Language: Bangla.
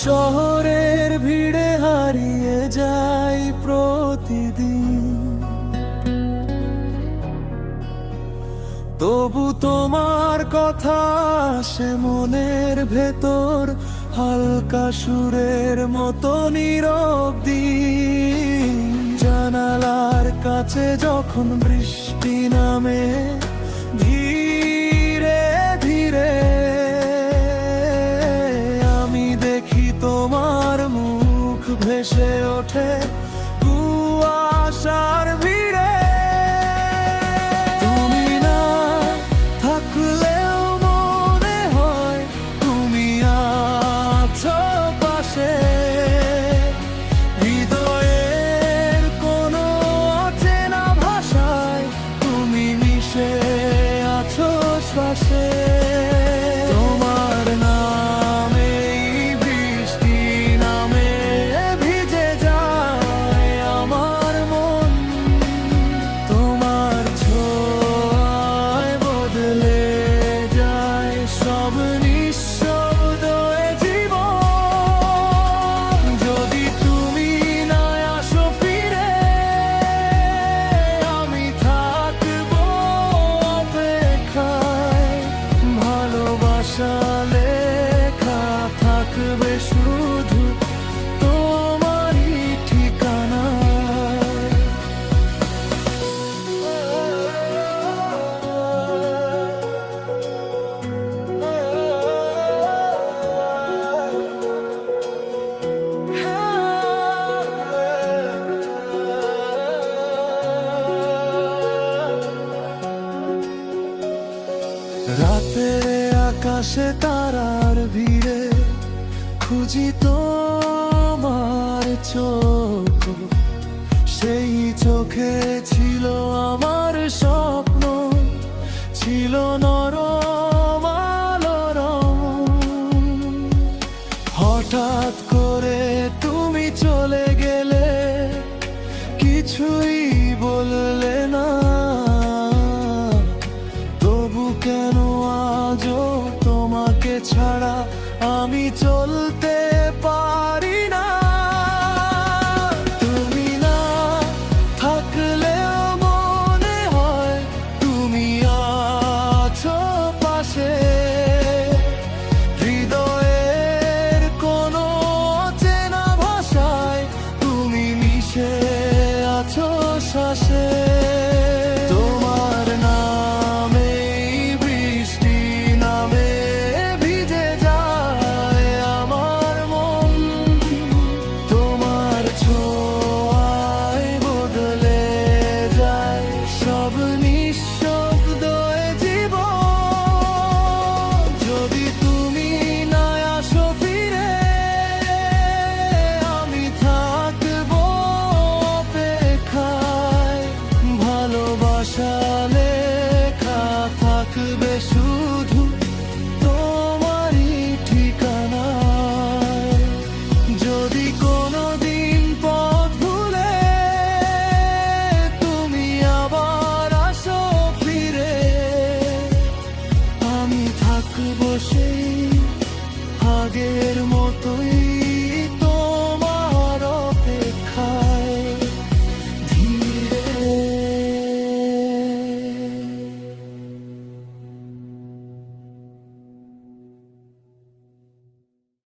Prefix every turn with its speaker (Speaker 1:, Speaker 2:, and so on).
Speaker 1: শহরের ভিড়ে হারিয়ে যাই প্রতিদিন, তবু তোমার কথা আসে মনের ভেতর হালকা সুরের মতো নীরব দিন। জানালার কাছে যখন বৃষ্টি নামে ধীরে ধীরে, আমি দেখি তোমার মুখ ভেসে ওঠে কুয়াশার ভিড়ে। তুমি না থাকলেও মনে হয় তুমি আছো পাশে, হৃদয়ের কোনো অচেনা ভাষায় তুমি মিশে আছো শ্বাসে। তোমার নামে বৃষ্টি নামে ভিজে যায় আমার মন, তোমার ছোঁয়ায় বদলে যায় সব নিঃশব্দ এ জীবন। যদি তুমি না আসো ফিরে, আমি থাকবো অপেক্ষায়, ভালোবাসা লেখা থাকবে শুধু তোমারই ঠিকানায়। রাতের আকাশে তারার ভিড়ে খুঁজি তোমার চোখ, সেই চোখে ছিল আমার স্বপ্ন, ছিল নরম আলোড়ন। হঠাৎ করে তুমি চলে গেলে, কিছুই বললে না, তবু কেন আজও তোমাকে ছাড়া আমি চলতে পারি না। তুমি না থাকলেও মনে হয় তুমি আছো পাশে, হৃদয়ের কোনো অচেনা ভাষায় তুমি মিশে আছো শ্বাসে। তোমার নামে বৃষ্টি নামে ভিজে যায় আমার মন, তোমার ছোঁয়ায় বদলে যায় সব নিঃশব্দ এ জীবন। যদি তুমি না আসো ফিরে, আমি থাকবো অপেক্ষায়, ভালোবাসা লেখা থাকবে শুধু তোমারই ঠিকানায়। যদি কোনোদিন পথ ভুলে তুমি আবার আসো ফিরে, আমি থাকবো সেই আগের